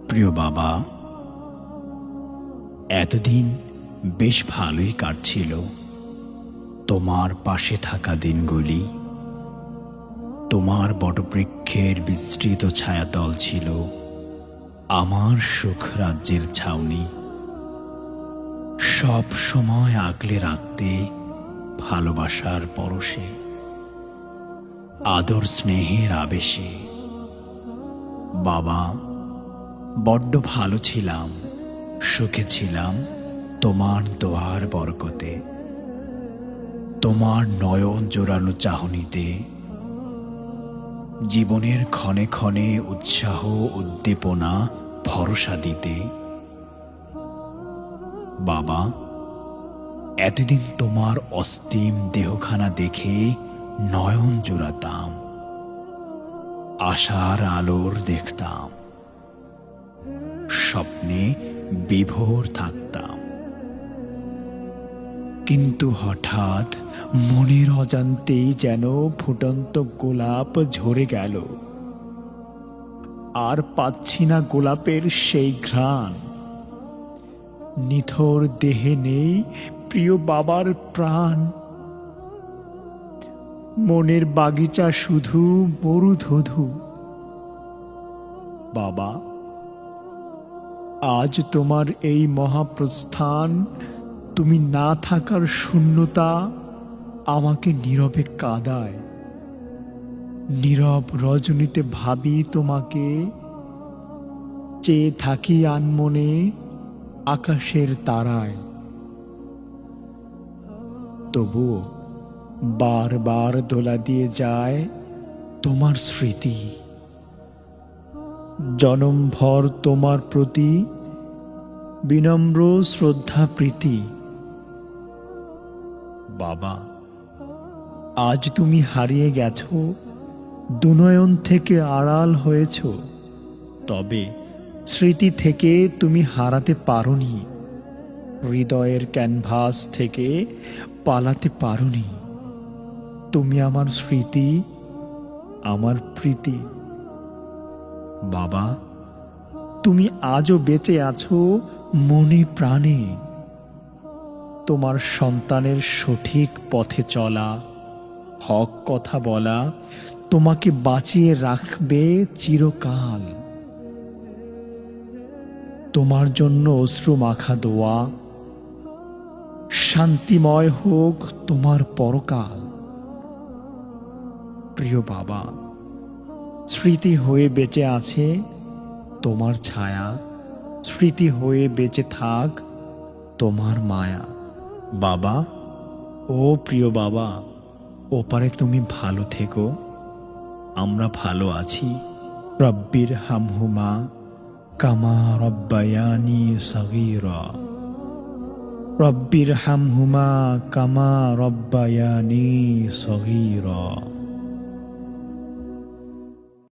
প্রিয় বাবা, এতদিন বেশ ভালোই কাটছিল তোমার পাশে থাকা দিনগুলি। তোমার বটবৃক্ষের বিস্তৃত ছায়াতল ছিল আমার সুখ রাজ্যের ছাউনি। সব সময় আগলে রাখতে ভালোবাসার পরশে, আদর স্নেহের আবেশে। বাবা, বড্ড ভালো ছিলাম, সুখে ছিলাম তোমার দোয়ার বরকতে, তোমার নয়ন জোড়ানো চাহনিতে। জীবনের ক্ষণে ক্ষণে উৎসাহ, উদ্দীপনা, ভরসা দিতে। বাবা, এতদিন তোমার অস্তিম দেহখানা দেখে নয়ন জোড়াতাম, আশার আলোর দেখতাম, স্বপ্নে বিভোর থাকতাম। কিন্তু হঠাৎ মনের অজান্তেই যেন ফুটন্ত গোলাপ ঝরে গেল। আর পাচ্ছি না গোলাপের সেই ঘ্রাণ। নিথর দেহে নেই প্রিয় বাবার প্রাণ। মনের বাগিচা শুধু মরুধধু। বাবা, আজ তোমার এই মহাপ্রস্থান, তুমি না থাকার শূন্যতা আমাকে নীরবে কাঁদায়। নীরব রজনীতে ভাবি তোমাকে, চেয়ে থাকি আনমনে আকাশের তারায়। তবুও বারবার দোলা দিয়ে যায় তোমার স্মৃতি। জনমভর তোমার প্রতি বিনম্র শ্রদ্ধা প্রীতি। বাবা, আজ তুমি হারিয়ে গেছো, দুনয়ন থেকে আড়াল হয়েছ। তবে স্মৃতি থেকে তুমি হারাতে পারোনি, হৃদয়ের ক্যানভাস থেকে পালাতে পারোনি। তুমি আমার স্মৃতি, আমার প্রীতি। বাবা, তুমি আজও বেঁচে আছো মনে প্রাণে। তোমার সন্তানের সঠিক পথে চলা, হক কথা বলা তোমাকে বাঁচিয়ে রাখবে চিরকাল। তোমার জন্য অশ্রু মাখা দোয়া, শান্তিময় হোক তোমার পরকাল। প্রিয় বাবা, স্মৃতি হয়ে বেঁচে আছে তোমার ছায়া, স্মৃতি হয়ে বেঁচে থাক তোমার মায়া। বাবা, ও প্রিয় বাবা, ওপারে তুমি ভালো থেকো, আমরা ভালো আছি। রব্বির হামহুমা কামা রব্বায়ানি সগীরা। রব্বির হামহুমা কামা রব্বায়ানি সগীরা।